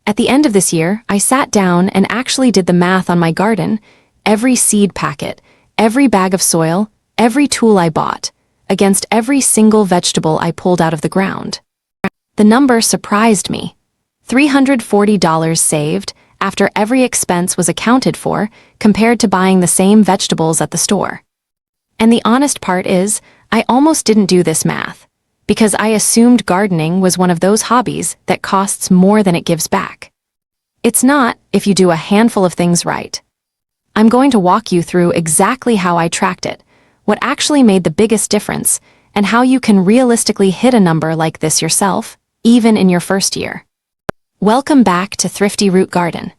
At the end of this year, I sat down and actually did the math on my garden, every seed packet, every bag of soil, every tool I bought, against every single vegetable I pulled out of the ground. The number surprised me. $340 saved after every expense was accounted for compared to buying the same vegetables at the store. And the honest part is, I almost didn't do this math, because I assumed gardening was one of those hobbies that costs more than it gives back. It's not if you do a handful of things right. I'm going to walk you through exactly how I tracked it, what actually made the biggest difference, and how you can realistically hit a number like this yourself, even in your first year. Welcome back to Thrifty Root Garden.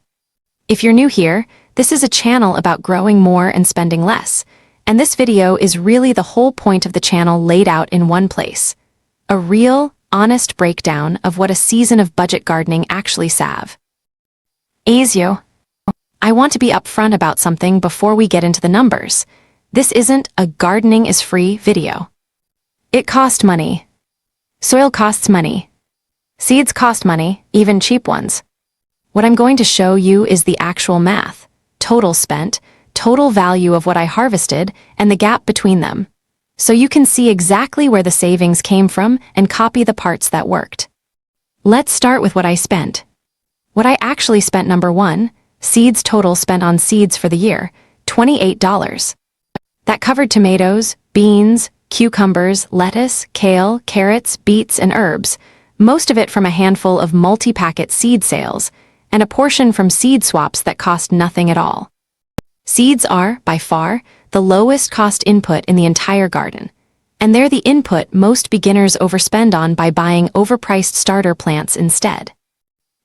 If you're new here, this is a channel about growing more and spending less, and this video is really the whole point of the channel laid out in one place. A real, honest breakdown of what a season of budget gardening actually saves. I want to be upfront about something before we get into the numbers. This isn't a gardening is free video. It costs money. Soil costs money. Seeds cost money, even cheap ones. What I'm going to show you is the actual math, total spent, total value of what I harvested, and the gap between them, so you can see exactly where the savings came from and copy the parts that worked. Let's start with what I spent. What I actually spent: number 1, seeds. Total spent on seeds for the year, $28. That covered tomatoes, beans, cucumbers, lettuce, kale, carrots, beets, and herbs, most of it from a handful of multi-packet seed sales, and a portion from seed swaps that cost nothing at all. Seeds are, by far, the lowest cost input in the entire garden, and they're the input most beginners overspend on by buying overpriced starter plants instead.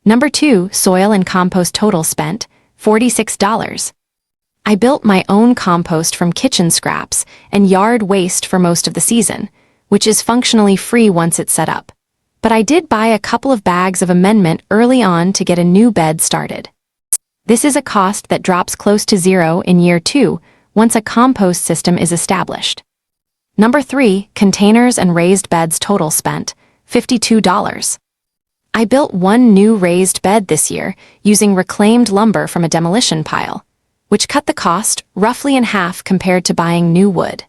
Number 2, soil and compost. Total spent, $46. I built my own compost from kitchen scraps and yard waste for most of the season, which is functionally free once it's set up. But I did buy a couple of bags of amendment early on to get a new bed started. This is a cost that drops close to zero in year 2 once a compost system is established. Number 3, containers and raised beds. Total spent, $52. I built one new raised bed this year using reclaimed lumber from a demolition pile, which cut the cost roughly in half compared to buying new wood.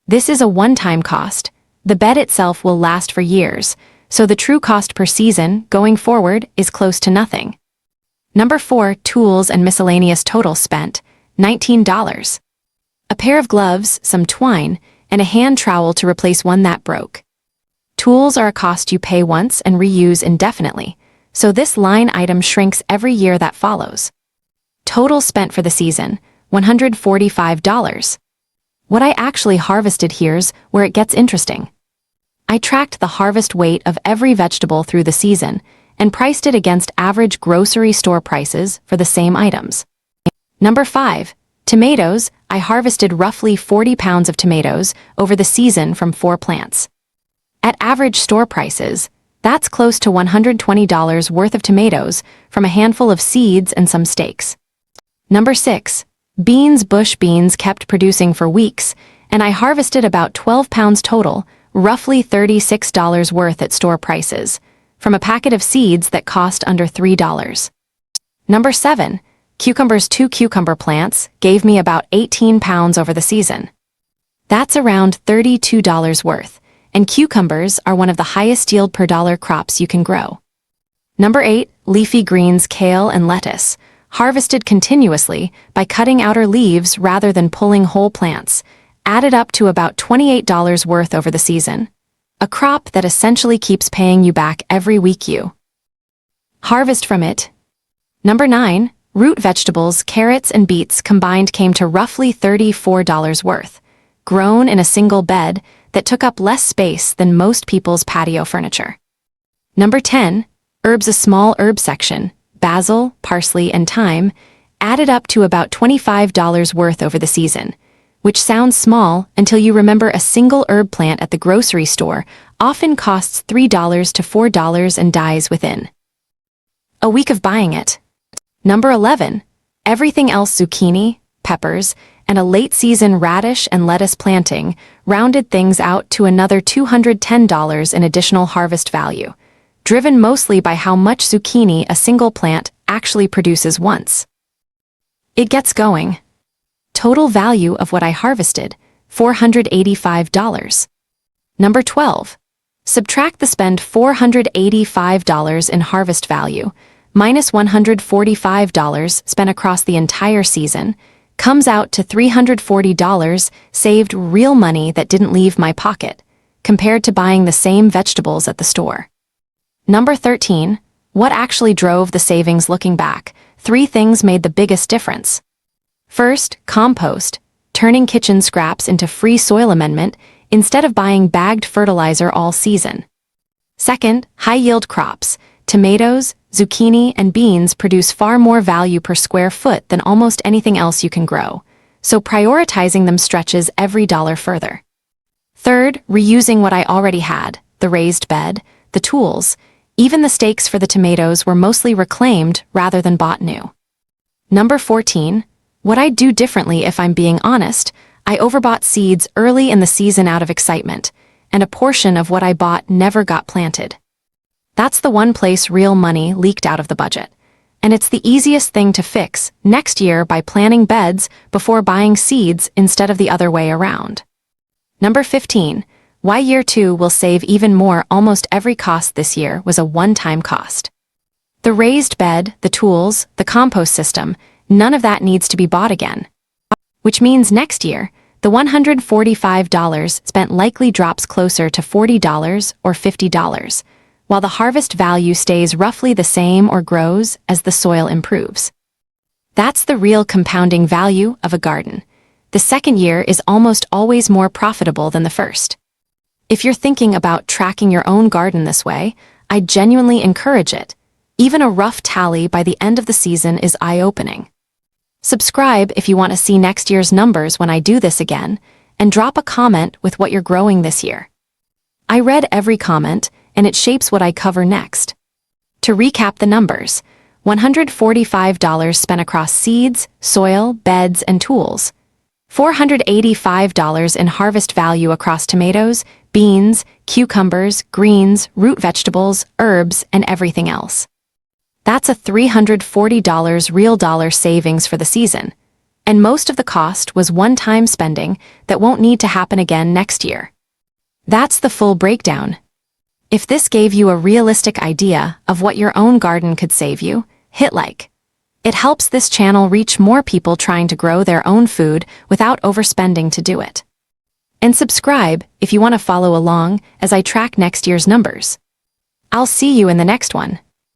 This is a one-time cost. The bed itself will last for years, so the true cost per season, going forward, is close to nothing. Number 4, tools and miscellaneous. Total spent, $19. A pair of gloves, some twine, and a hand trowel to replace one that broke. Tools are a cost you pay once and reuse indefinitely, so this line item shrinks every year that follows. Total spent for the season, $145. What I actually harvested: here's where it gets interesting. I tracked the harvest weight of every vegetable through the season and priced it against average grocery store prices for the same items. Number 5, tomatoes. I harvested roughly 40 pounds of tomatoes over the season from 4 plants. At average store prices, that's close to $120 worth of tomatoes from a handful of seeds and some stakes. Number 6, beans. Bush beans kept producing for weeks, and I harvested about 12 pounds total, roughly $36 worth at store prices, from a packet of seeds that cost under $3. Number 7, cucumbers. 2 cucumber plants gave me about 18 pounds over the season. That's around $32 worth, and cucumbers are one of the highest yield per dollar crops you can grow. Number 8, leafy greens. Kale and lettuce, harvested continuously by cutting outer leaves rather than pulling whole plants, added up to about $28 worth over the season, a crop that essentially keeps paying you back every week you harvest from it. Number 9, root vegetables. Carrots and beets combined came to roughly $34 worth, grown in a single bed that took up less space than most people's patio furniture. Number 10, herbs. A small herb section, basil, parsley, and thyme, added up to about $25 worth over the season, which sounds small until you remember a single herb plant at the grocery store often costs $3 to $4 and dies within a week of buying it. Number 11, everything else. Zucchini, peppers, and a late-season radish and lettuce planting rounded things out to another $210 in additional harvest value, driven mostly by how much zucchini a single plant actually produces once. It gets going. Total value of what I harvested, $485. Number 12. Subtract the spend $485 in harvest value, minus $145 spent across the entire season, comes out to $340 saved real money that didn't leave my pocket, compared to buying the same vegetables at the store. Number 13. What actually drove the savings looking back? 3 things made the biggest difference. First, compost, turning kitchen scraps into free soil amendment instead of buying bagged fertilizer all season. Second, high-yield crops. Tomatoes, zucchini, and beans produce far more value per square foot than almost anything else you can grow, so prioritizing them stretches every dollar further. Third, reusing what I already had, the raised bed, the tools, even the stakes for the tomatoes were mostly reclaimed rather than bought new. Number 14. What I'd do differently if I'm being honest, I overbought seeds early in the season out of excitement, and a portion of what I bought never got planted. That's the one place real money leaked out of the budget, and it's the easiest thing to fix next year by planting beds before buying seeds instead of the other way around. Number 15. Why year 2 will save even more. Almost every cost this year was a one-time cost. The raised bed, the tools, the compost system, none of that needs to be bought again. Which means next year, the $145 spent likely drops closer to $40 or $50, while the harvest value stays roughly the same or grows as the soil improves. That's the real compounding value of a garden. The second year is almost always more profitable than the first. If you're thinking about tracking your own garden this way, I genuinely encourage it. Even a rough tally by the end of the season is eye-opening. Subscribe if you want to see next year's numbers when I do this again, and drop a comment with what you're growing this year. I read every comment, and it shapes what I cover next. To recap the numbers, $145 spent across seeds, soil, beds, and tools. $485 in harvest value across tomatoes, beans, cucumbers, greens, root vegetables, herbs, and everything else. That's a $340 real dollar savings for the season, and most of the cost was one-time spending that won't need to happen again next year. That's the full breakdown. If this gave you a realistic idea of what your own garden could save you, hit like. It helps this channel reach more people trying to grow their own food without overspending to do it. And subscribe if you want to follow along as I track next year's numbers. I'll see you in the next one.